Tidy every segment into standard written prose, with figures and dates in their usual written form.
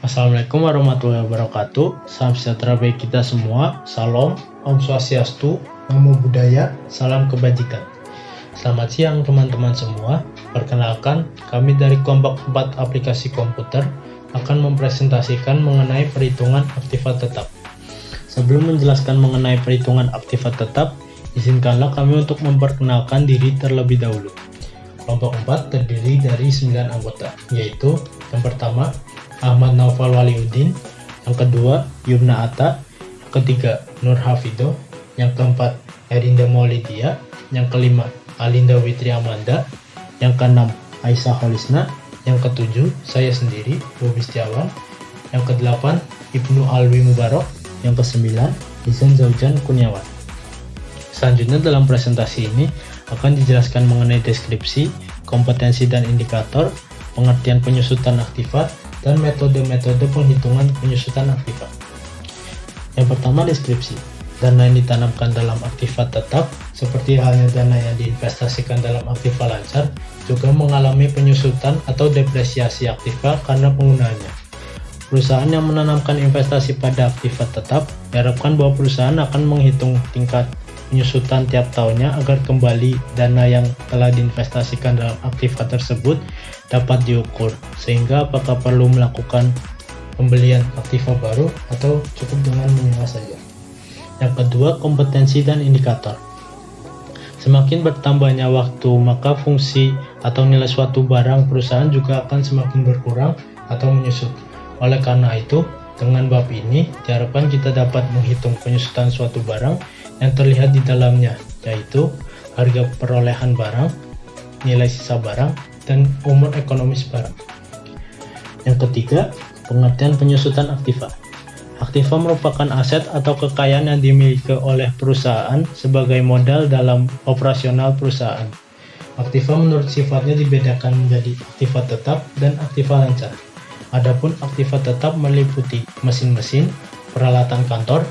Assalamualaikum warahmatullahi wabarakatuh. Salam sejahtera bagi kita semua. Salam, Om Swastiastu, Namo Buddhaya, salam kebajikan. Selamat siang teman-teman semua. Perkenalkan, kami dari kelompok 4 aplikasi komputer akan mempresentasikan mengenai perhitungan aktiva tetap. Sebelum menjelaskan mengenai perhitungan aktiva tetap, izinkanlah kami untuk memperkenalkan diri terlebih dahulu. Kelompok 4 terdiri dari 9 anggota, yaitu yang pertama, Ahmad Naufal Waliuddin, yang kedua Yumna Atta, yang ketiga Nur Hafido, yang keempat Erinda Maulidia, yang kelima Alinda Witri Amanda, yang keenam Aisyah Holisna, yang ketujuh saya sendiri Bobi Setiawan, yang kedelapan Ibnu Alwi Mubarok, yang kesembilan Izan Zaujan Kurniawan. Selanjutnya dalam presentasi ini akan dijelaskan mengenai deskripsi, kompetensi dan indikator, pengertian penyusutan aktiva, dan metode-metode penghitungan penyusutan aktiva. Yang pertama, deskripsi. Dana yang ditanamkan dalam aktiva tetap, seperti halnya dana yang diinvestasikan dalam aktiva lancar, juga mengalami penyusutan atau depresiasi aktiva karena penggunaannya. Perusahaan yang menanamkan investasi pada aktiva tetap, diharapkan bahwa perusahaan akan menghitung tingkat penyusutan tiap tahunnya agar kembali dana yang telah diinvestasikan dalam aktiva tersebut dapat diukur, sehingga apakah perlu melakukan pembelian aktiva baru atau cukup dengan menyewa saja. Yang kedua, kompetensi dan indikator. Semakin bertambahnya waktu, maka fungsi atau nilai suatu barang perusahaan juga akan semakin berkurang atau menyusut. Oleh karena itu, dengan bab ini diharapkan kita dapat menghitung penyusutan suatu barang yang terlihat di dalamnya, yaitu harga perolehan barang, nilai sisa barang, dan umur ekonomis barang. Yang ketiga, pengertian penyusutan aktiva. Aktiva merupakan aset atau kekayaan yang dimiliki oleh perusahaan sebagai modal dalam operasional perusahaan. Aktiva menurut sifatnya dibedakan menjadi aktiva tetap dan aktiva lancar. Adapun aktiva tetap meliputi mesin-mesin, peralatan kantor,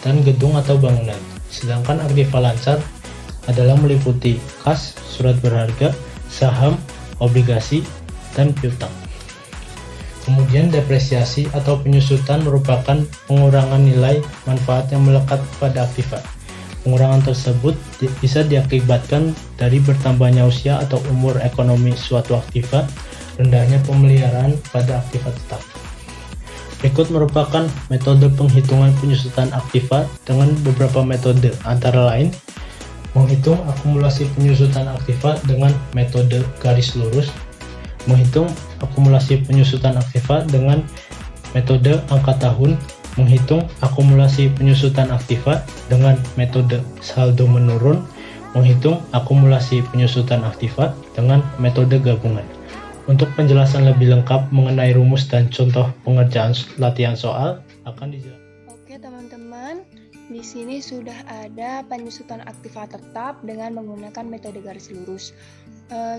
dan gedung atau bangunan. Sedangkan aktiva lancar adalah meliputi kas, surat berharga, saham, obligasi, dan piutang. Kemudian depresiasi atau penyusutan merupakan pengurangan nilai manfaat yang melekat pada aktiva. Pengurangan tersebut bisa diakibatkan dari bertambahnya usia atau umur ekonomi suatu aktiva, rendahnya pemeliharaan pada aktiva tetap. Berikut merupakan metode penghitungan penyusutan aktiva dengan beberapa metode, antara lain menghitung akumulasi penyusutan aktiva dengan metode garis lurus, menghitung akumulasi penyusutan aktiva dengan metode angka tahun, menghitung akumulasi penyusutan aktiva dengan metode saldo menurun, menghitung akumulasi penyusutan aktiva dengan metode gabungan. Untuk penjelasan lebih lengkap mengenai rumus dan contoh pengerjaan latihan soal akan dijelaskan. Oke teman-teman, di sini sudah ada penyusutan aktiva tetap dengan menggunakan metode garis lurus.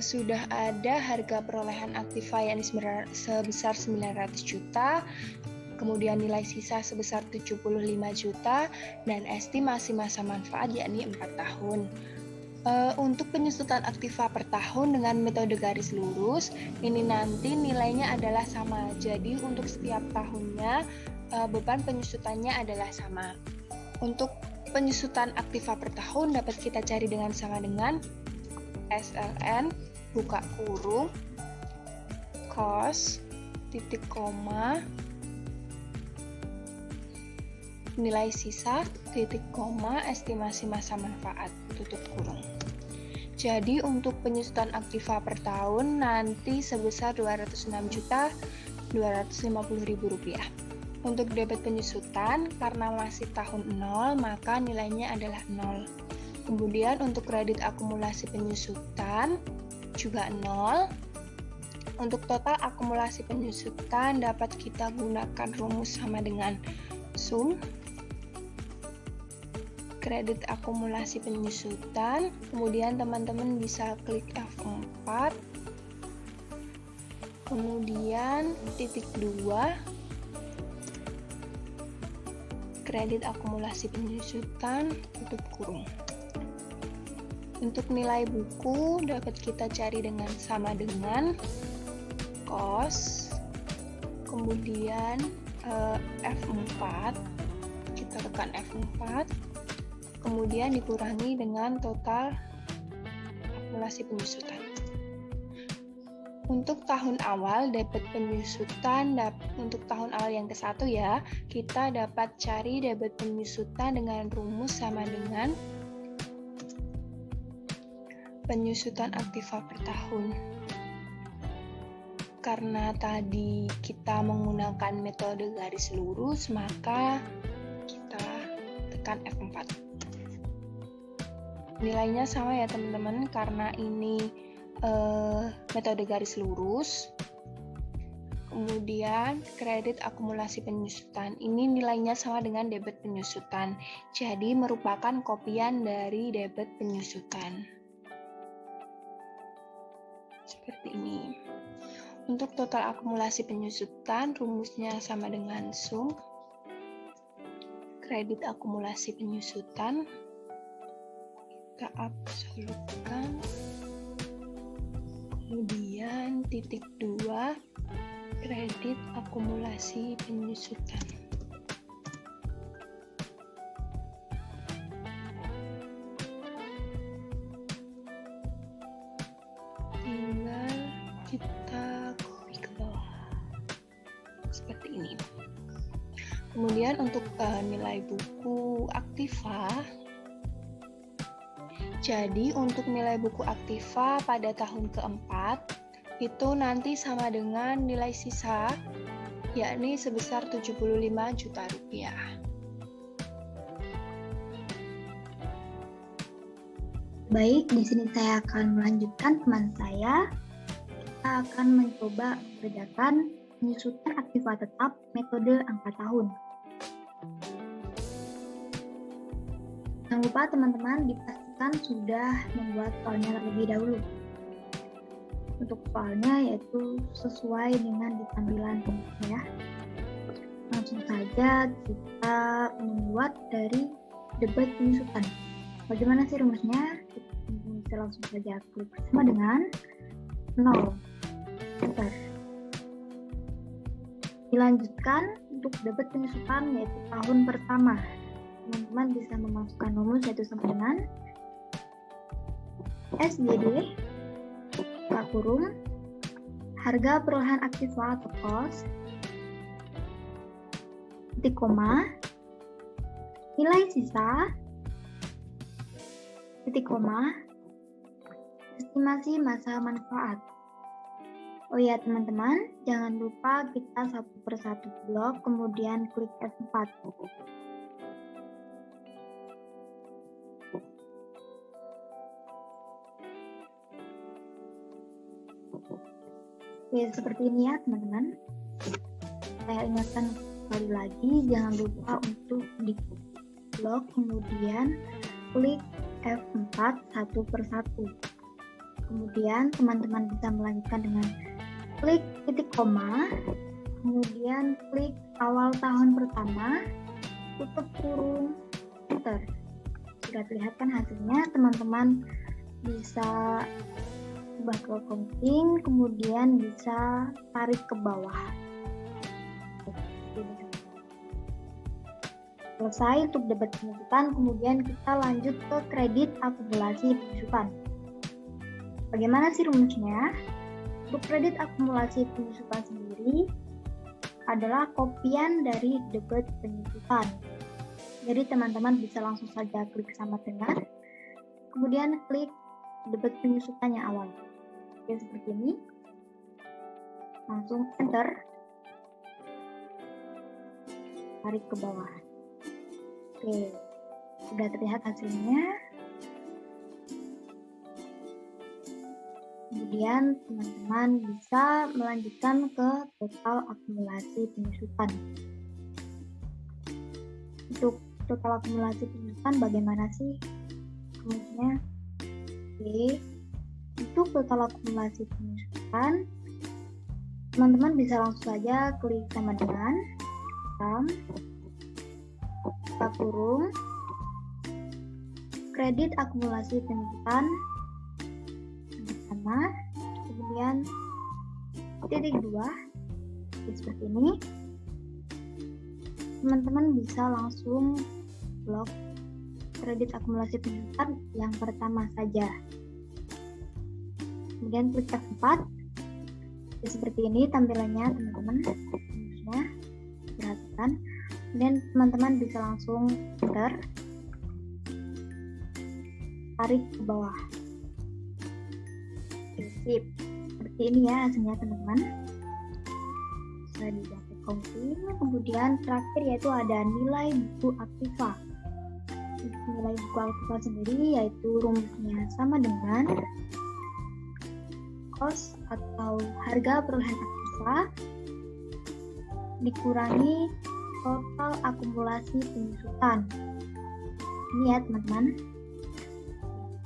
Sudah ada harga perolehan aktiva yang sebesar 900 juta, kemudian nilai sisa sebesar 75 juta, dan estimasi masa manfaat yakni 4 tahun. Untuk penyusutan aktiva per tahun dengan metode garis lurus, ini nanti nilainya adalah sama. Jadi untuk setiap tahunnya beban penyusutannya adalah sama. Untuk penyusutan aktiva per tahun dapat kita cari dengan sama dengan SLN buka kurung kos titik koma nilai sisa titik koma estimasi masa manfaat tutup kurung. Jadi untuk penyusutan aktiva per tahun nanti sebesar Rp206.250.000. Untuk debit penyusutan karena masih tahun 0 maka nilainya adalah 0. Kemudian untuk kredit akumulasi penyusutan juga 0. Untuk total akumulasi penyusutan dapat kita gunakan rumus sama dengan sum kredit akumulasi penyusutan, kemudian teman-teman bisa klik F4, kemudian titik 2, kredit akumulasi penyusutan, tutup kurung. Untuk nilai buku dapat kita cari dengan sama dengan kos, kemudian F4, kita tekan F4, kemudian dikurangi dengan total akumulasi penyusutan. Untuk tahun awal debit penyusutan untuk tahun awal yang ke-1 ya, kita dapat cari debit penyusutan dengan rumus sama dengan penyusutan aktiva per tahun. Karena tadi kita menggunakan metode garis lurus, maka kita tekan F4. Nilainya sama ya teman-teman, karena ini metode garis lurus. Kemudian kredit akumulasi penyusutan, ini nilainya sama dengan debit penyusutan, jadi merupakan kopian dari debit penyusutan. Seperti ini. Untuk total akumulasi penyusutan, rumusnya sama dengan sum kredit akumulasi penyusutan, kita absolutkan, kemudian titik 2 kredit akumulasi penyusutan. Tinggal kita copy ke bawah seperti ini. Kemudian untuk nilai buku aktiva, jadi untuk nilai buku aktiva pada tahun keempat itu nanti sama dengan nilai sisa, yakni sebesar 75 juta rupiah. Baik, di sini saya akan melanjutkan teman saya. Kita akan mencoba membedakan penyusutan aktiva tetap metode angka tahun. Jangan lupa teman-teman dipastikan sudah membuat soalnya terlebih dahulu. Untuk soalnya yaitu sesuai dengan di tampilan rumusnya ya. Langsung saja kita membuat dari debit penyusutan. Bagaimana sih rumusnya? Kita langsung saja klik sama dengan 0. Enter. Dilanjutkan untuk debit penyusutan yaitu tahun pertama. Teman-teman bisa memasukkan rumus yaitu sama dengan SGD kurung harga perolehan aktiva atau kos titik koma nilai sisa titik koma estimasi masa manfaat. Oh ya teman-teman, jangan lupa kita satu persatu blok kemudian klik F4. Oke, seperti ini ya teman-teman. Saya ingatkan sekali lagi, jangan lupa untuk di blok kemudian klik F4 satu persatu. Kemudian teman-teman bisa melanjutkan dengan klik titik koma, kemudian klik awal tahun pertama, tutup kurung, enter. Sudah terlihat kan hasilnya, teman-teman bisa ubah ke counting, kemudian bisa tarik ke bawah. Selesai untuk debit penyusutan, kemudian kita lanjut ke kredit akumulasi penyusutan. Bagaimana sih rumusnya? Untuk kredit akumulasi penyusutan sendiri adalah kopian dari debit penyusutan. Jadi teman-teman bisa langsung saja klik sama dengan, kemudian klik debit penyusutan yang awal. Oke, seperti ini. Langsung enter. Tarik ke bawah. Oke, sudah terlihat hasilnya. Kemudian teman-teman bisa melanjutkan ke total akumulasi penyusutan. Untuk total akumulasi penyusutan bagaimana sih rumusnya? Oke, untuk total akumulasi penyusutan, teman-teman bisa langsung saja klik sama dengan kurung kredit akumulasi penyusutan sama, kemudian titik 2 seperti ini, teman-teman bisa langsung blok kredit akumulasi penyusutan yang pertama saja. Kemudian klik F4. Seperti ini tampilannya teman-teman. Perhatikan. Kemudian teman-teman bisa langsung enter, tarik ke bawah. Sip. Seperti ini ya hasilnya teman-teman. Bisa didapat continue. Kemudian terakhir yaitu ada nilai buku aktiva. Nilai buku aktiva sendiri yaitu rumusnya sama dengan cost atau harga perolehan aktiva dikurangi total akumulasi penyusutan. Ini ya teman-teman.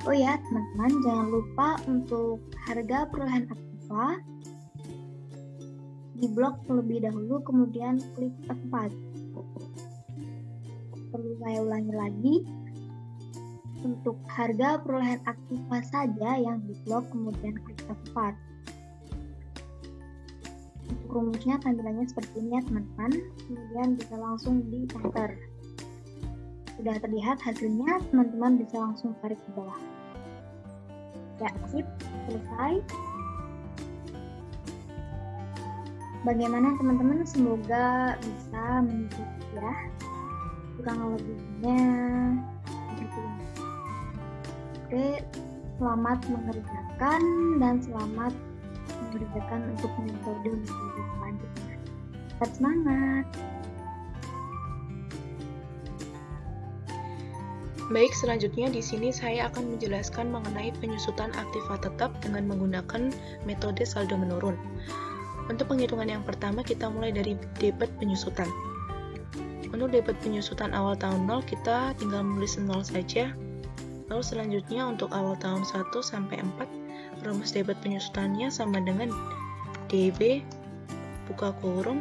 Oh ya teman-teman, jangan lupa untuk harga perolehan aktiva diblok terlebih dahulu, kemudian klik F4. Perlu saya ulangi lagi, untuk harga perolehan aktiva saja yang diblok kemudian klik F4. Untuk rumusnya tampilannya seperti ini ya teman-teman, kemudian bisa langsung di enter. Sudah terlihat hasilnya, teman-teman bisa langsung tarik ke bawah. Ya, sip, selesai. Bagaimana teman-teman? Semoga bisa mengikuti ya. Kurang lebihnya seperti ini. Oke, selamat mengerjakan dan selamat mengerjakan untuk metode selanjutnya. Tetap semangat! Baik, selanjutnya di sini saya akan menjelaskan mengenai penyusutan aktiva tetap dengan menggunakan metode saldo menurun. Untuk penghitungan yang pertama, kita mulai dari debit penyusutan. Untuk debit penyusutan awal tahun 0, kita tinggal menulis 0 saja. Lalu selanjutnya untuk awal tahun 1 sampai 4, rumus debit penyusutannya sama dengan DB buka kurung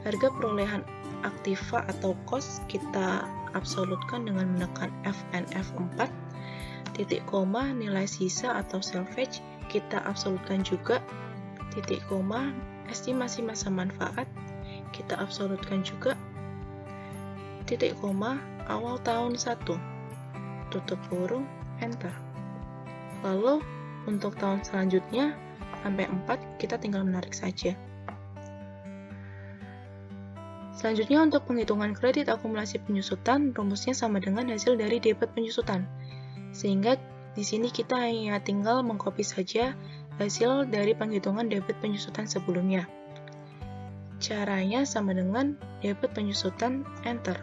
harga perolehan aktiva atau cost kita absolutkan dengan menekan FNF 4, titik koma nilai sisa atau salvage kita absolutkan juga, titik koma estimasi masa manfaat kita absolutkan juga, titik koma awal tahun 1, tutup kurung, enter. Lalu untuk tahun selanjutnya sampai 4 kita tinggal menarik saja. Selanjutnya untuk penghitungan kredit akumulasi penyusutan, rumusnya sama dengan hasil dari debit penyusutan. Sehingga di sini kita hanya tinggal mengcopy saja hasil dari penghitungan debit penyusutan sebelumnya. Caranya sama dengan debit penyusutan, enter.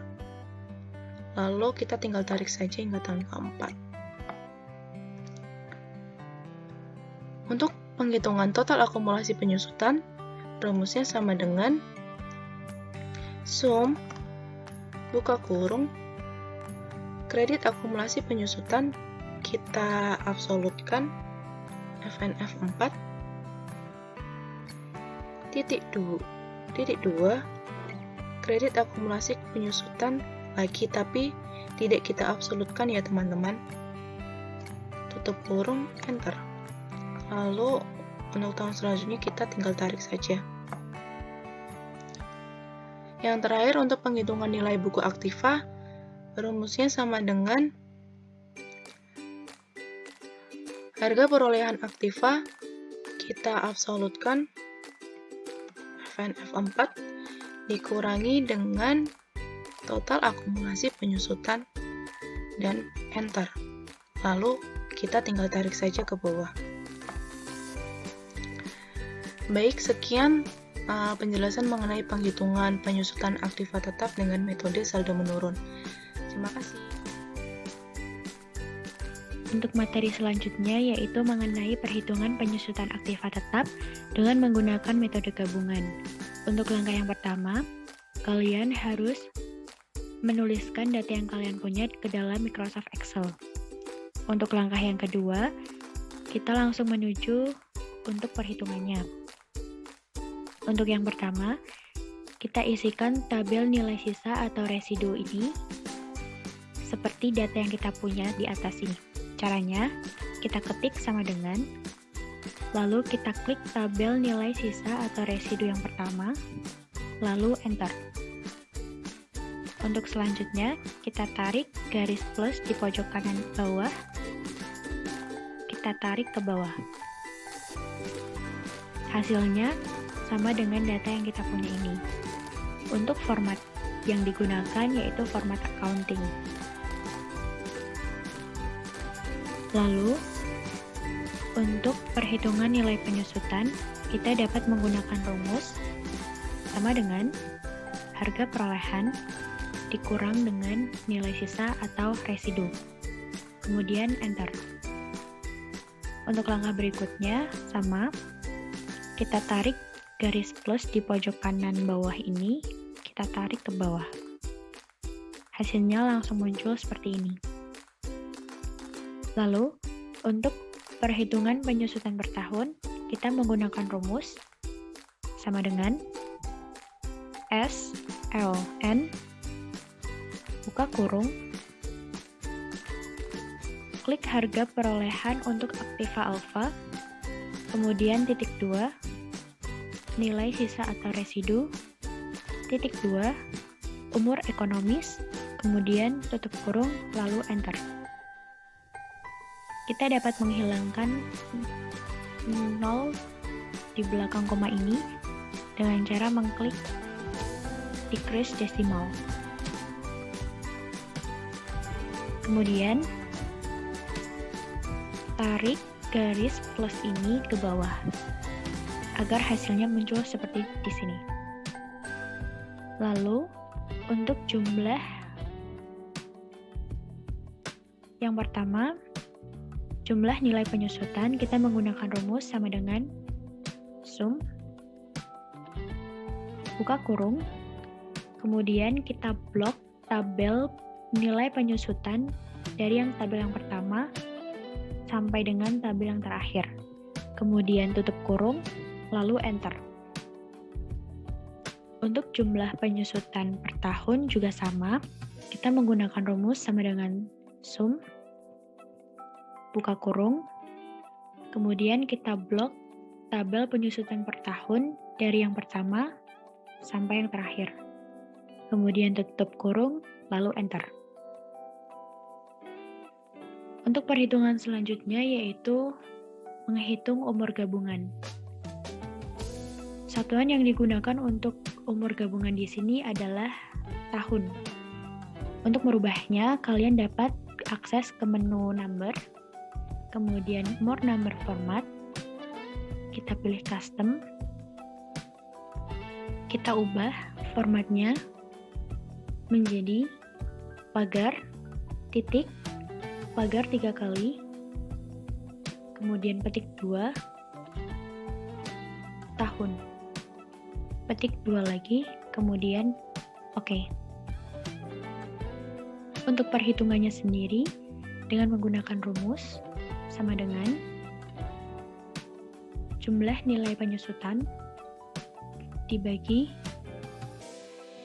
Lalu kita tinggal tarik saja hingga tahun keempat. Untuk penghitungan total akumulasi penyusutan, rumusnya sama dengan sum buka kurung kredit akumulasi penyusutan kita absolutkan FNF 4 titik 2 kredit akumulasi penyusutan lagi tapi tidak kita absolutkan ya teman-teman, tutup kurung, enter. Lalu untuk tahun selanjutnya kita tinggal tarik saja. Yang terakhir untuk penghitungan nilai buku aktiva, rumusnya sama dengan harga perolehan aktiva kita absolutkan FNF 4 dikurangi dengan total akumulasi penyusutan dan enter. Lalu kita tinggal tarik saja ke bawah. Baik, sekian penjelasan mengenai penghitungan penyusutan aktiva tetap dengan metode saldo menurun. Terima kasih. Untuk materi selanjutnya yaitu mengenai perhitungan penyusutan aktiva tetap dengan menggunakan metode gabungan. Untuk langkah yang pertama, kalian harus menuliskan data yang kalian punya ke dalam Microsoft Excel. Untuk langkah yang kedua, kita langsung menuju untuk perhitungannya. Untuk yang pertama, kita isikan tabel nilai sisa atau residu ini seperti data yang kita punya di atas ini. Caranya, kita ketik sama dengan, lalu kita klik tabel nilai sisa atau residu yang pertama, lalu enter. Untuk selanjutnya, kita tarik garis plus di pojok kanan bawah, kita tarik ke bawah. Hasilnya sama dengan data yang kita punya ini. Untuk format yang digunakan yaitu format accounting. Lalu, untuk perhitungan nilai penyusutan, kita dapat menggunakan rumus sama dengan harga perolehan dikurang dengan nilai sisa atau residu. Kemudian enter. Untuk langkah berikutnya sama, kita tarik garis plus di pojok kanan bawah ini, kita tarik ke bawah. Hasilnya langsung muncul seperti ini. Lalu, untuk perhitungan penyusutan per tahun, kita menggunakan rumus sama dengan SLN buka kurung, klik harga perolehan untuk aktiva alfa, kemudian titik 2, nilai sisa atau residu, titik 2, umur ekonomis, kemudian tutup kurung, lalu enter. Kita dapat menghilangkan 0 di belakang koma ini dengan cara mengklik decrease decimal. Kemudian, tarik garis plus ini ke bawah, agar hasilnya muncul seperti di sini. Lalu, untuk jumlah yang pertama, jumlah nilai penyusutan, kita menggunakan rumus sama dengan sum, buka kurung, kemudian kita blok tabel nilai penyusutan dari yang tabel yang pertama sampai dengan tabel yang terakhir. Kemudian tutup kurung, lalu enter. Untuk jumlah penyusutan per tahun juga sama, kita menggunakan rumus sama dengan sum, buka kurung, kemudian kita blok tabel penyusutan per tahun dari yang pertama sampai yang terakhir. Kemudian tutup kurung, lalu enter. Untuk perhitungan selanjutnya yaitu menghitung umur gabungan. Satuan yang digunakan untuk umur gabungan di sini adalah tahun. Untuk merubahnya, kalian dapat akses ke menu number, kemudian more number format, kita pilih custom, kita ubah formatnya menjadi pagar, titik, pagar 3 kali, kemudian petik 2, tahun, petik 2 lagi, kemudian oke. Untuk perhitungannya sendiri, dengan menggunakan rumus sama dengan jumlah nilai penyusutan dibagi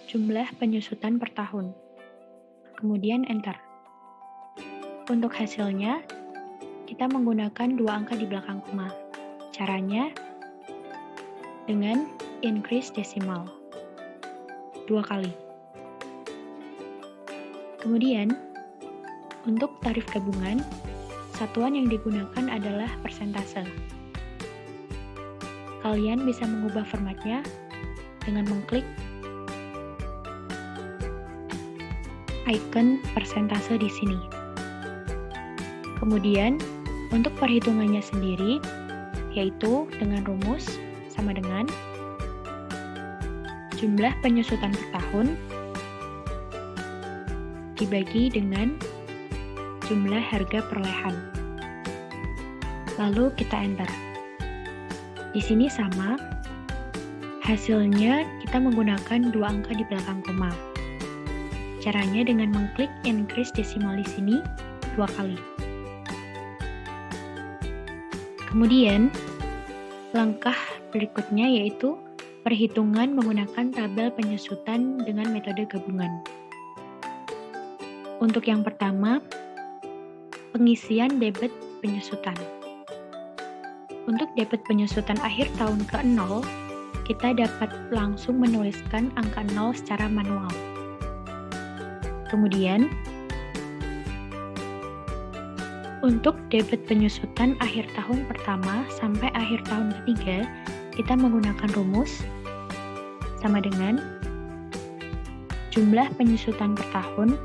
jumlah penyusutan per tahun. Kemudian enter. Untuk hasilnya, kita menggunakan 2 angka di belakang koma. Caranya dengan increase decimal 2 kali. Kemudian, untuk tarif gabungan, satuan yang digunakan adalah persentase. Kalian bisa mengubah formatnya dengan mengklik icon persentase di sini. Kemudian, untuk perhitungannya sendiri, yaitu dengan rumus sama dengan jumlah penyusutan per tahun dibagi dengan jumlah harga perolehan. Lalu kita enter. Di sini sama, hasilnya kita menggunakan 2 angka di belakang koma. Caranya dengan mengklik increase decimal di sini 2 kali. Kemudian, langkah berikutnya yaitu perhitungan menggunakan tabel penyusutan dengan metode gabungan. Untuk yang pertama, pengisian debit penyusutan. Untuk debit penyusutan akhir tahun ke-0, kita dapat langsung menuliskan angka 0 secara manual. Kemudian, untuk debit penyusutan akhir tahun pertama sampai akhir tahun ketiga, kita menggunakan rumus sama dengan jumlah penyusutan per tahun,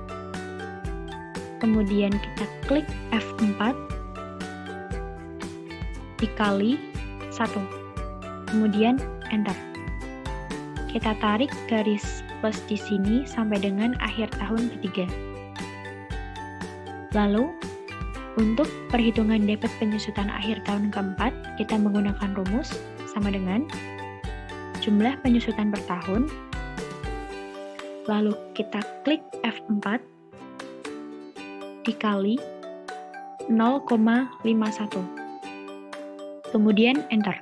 kemudian kita klik F4 dikali 1, kemudian enter. Kita tarik garis plus di sini sampai dengan akhir tahun ketiga. Lalu, untuk perhitungan debit penyusutan akhir tahun keempat, kita menggunakan rumus sama dengan jumlah penyusutan per tahun, lalu kita klik F4 dikali 0,51, kemudian enter.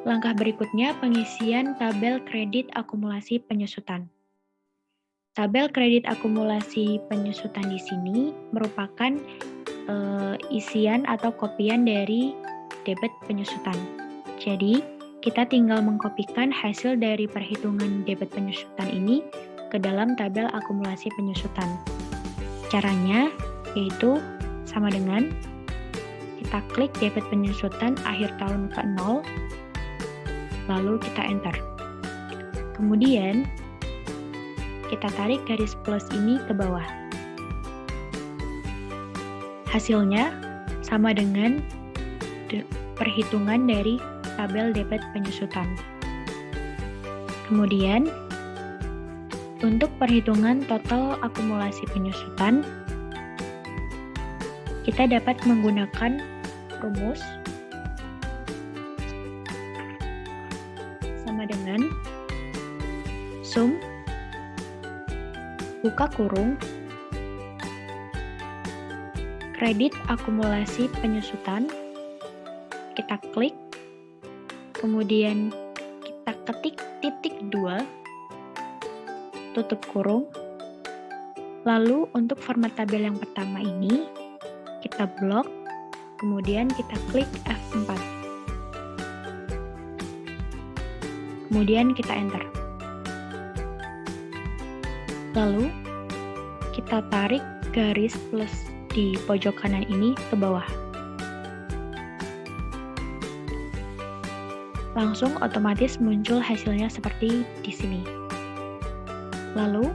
Langkah berikutnya pengisian tabel kredit akumulasi penyusutan. Tabel kredit akumulasi penyusutan di sini merupakan isian atau kopian dari debit penyusutan. Jadi, kita tinggal mengkopikan hasil dari perhitungan debit penyusutan ini ke dalam tabel akumulasi penyusutan. Caranya yaitu sama dengan kita klik debit penyusutan akhir tahun ke-0, lalu kita enter. Kemudian, kita tarik garis plus ini ke bawah. Hasilnya sama dengan perhitungan dari tabel debit penyusutan. Kemudian, untuk perhitungan total akumulasi penyusutan, kita dapat menggunakan rumus sama dengan sum buka kurung kredit akumulasi penyusutan, kita klik, kemudian kita ketik titik 2, tutup kurung, lalu untuk format tabel yang pertama ini, kita blok, kemudian kita klik F4, kemudian kita enter. Lalu, kita tarik garis plus di pojok kanan ini ke bawah. Langsung otomatis muncul hasilnya seperti di sini. Lalu,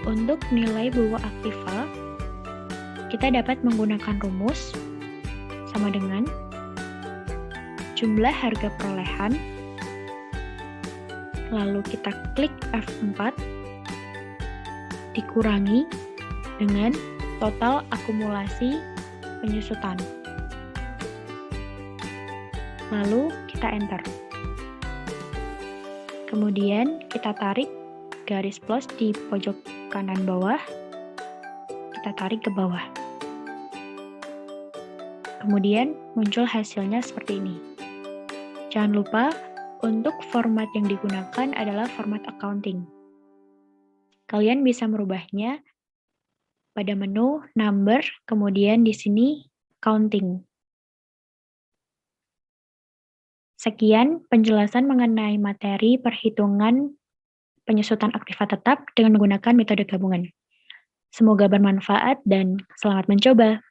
untuk nilai bahwa aktiva, kita dapat menggunakan rumus sama dengan jumlah harga perolehan, lalu kita klik F4, dikurangi dengan total akumulasi penyusutan. Lalu kita enter. Kemudian kita tarik garis plus di pojok kanan bawah, kita tarik ke bawah. Kemudian muncul hasilnya seperti ini. Jangan lupa untuk format yang digunakan adalah format accounting. Kalian bisa merubahnya pada menu number, kemudian di sini counting. Sekian penjelasan mengenai materi perhitungan penyusutan aktiva tetap dengan menggunakan metode gabungan. Semoga bermanfaat dan selamat mencoba.